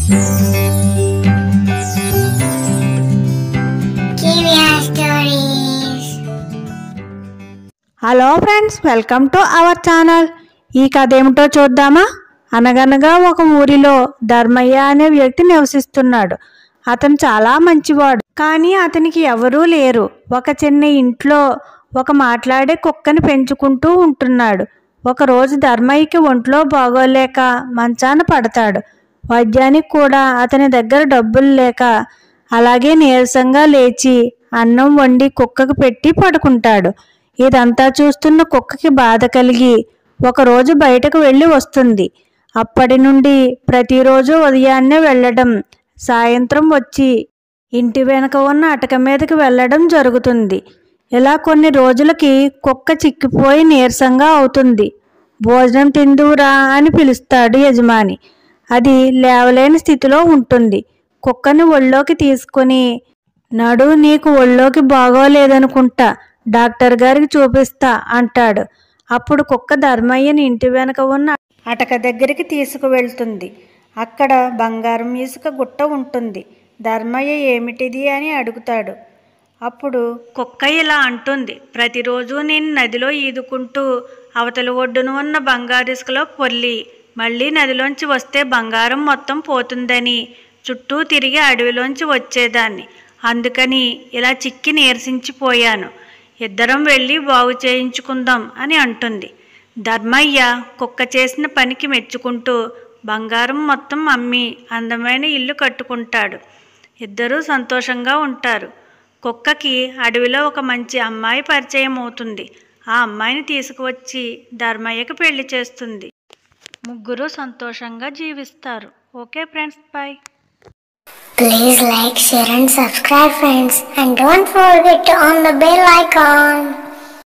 Hello friends, welcome to our channel. ఈ కథ ఏమిటో చూద్దామా? అనగనగా ఒక ఊరిలో ధర్మయ్య అనే వ్యక్తి నివసిస్తున్నాడు. అతను చాలా మంచివాడు, కానీ అతనికి ఎవరూ లేరు. ఒక చిన్న ఇంట్లో ఒక మాట్లాడే కుక్కని పెంచుకుంటూ ఉంటున్నాడు. ఒకరోజు ధర్మయ్యకి ఒంట్లో బాగోలేక మంచాన పడతాడు. వైద్యానికి కూడా అతని దగ్గర డబ్బులు లేక అలాగే నీరసంగా లేచి అన్నం వండి కుక్కకు పెట్టి పడుకుంటాడు. ఇదంతా చూస్తున్న కుక్కకి బాధ కలిగి ఒకరోజు బయటకు వెళ్ళి వస్తుంది. అప్పటి నుండి ప్రతిరోజు ఉదయాన్నే వెళ్ళడం, సాయంత్రం వచ్చి ఇంటి వెనక ఉన్న అటక మీదకి వెళ్ళడం జరుగుతుంది. ఇలా కొన్ని రోజులకి కుక్క చిక్కిపోయి నీరసంగా అవుతుంది. భోజనం తిందువురా అని పిలుస్తాడు యజమాని. అది లేవలేని స్థితిలో ఉంటుంది. కుక్కని ఒళ్ళోకి తీసుకుని, నడు, నీకు ఒళ్ళోకి బాగోలేదనుకుంటా, డాక్టర్ గారికి చూపిస్తా అంటాడు. అప్పుడు కుక్క ధర్మయ్యని ఇంటి వెనక ఉన్న అటక దగ్గరికి తీసుకువెళ్తుంది. అక్కడ బంగారం ఇసుక గుట్ట ఉంటుంది. ధర్మయ్య ఏమిటిది అని అడుగుతాడు. అప్పుడు కుక్క ఇలా అంటుంది, ప్రతిరోజు నేను నదిలో ఈదుకుంటూ అవతల ఒడ్డున ఉన్న బంగారు ఇసుకలో పొర్లి మళ్ళీ నదిలోంచి వస్తే బంగారం మొత్తం పోతుందని చుట్టూ తిరిగి అడవిలోంచి వచ్చేదాన్ని. అందుకని ఇలా చిక్కి నీరసించిపోయాను. ఇద్దరం వెళ్ళి బాగు చేయించుకుందాం అని అంటుంది. ధర్మయ్య కుక్క చేసిన పనికి మెచ్చుకుంటూ బంగారం మొత్తం అమ్మి అందమైన ఇల్లు కట్టుకుంటాడు. ఇద్దరూ సంతోషంగా ఉంటారు. కుక్కకి అడవిలో ఒక మంచి అమ్మాయి పరిచయం అవుతుంది. ఆ అమ్మాయిని తీసుకువచ్చి ధర్మయ్యకి పెళ్లి చేస్తుంది. ముగ్గురు సంతోషంగా జీవిస్తారు. Okay friends, bye. Please like, share and subscribe friends, and don't forget to on the bell icon.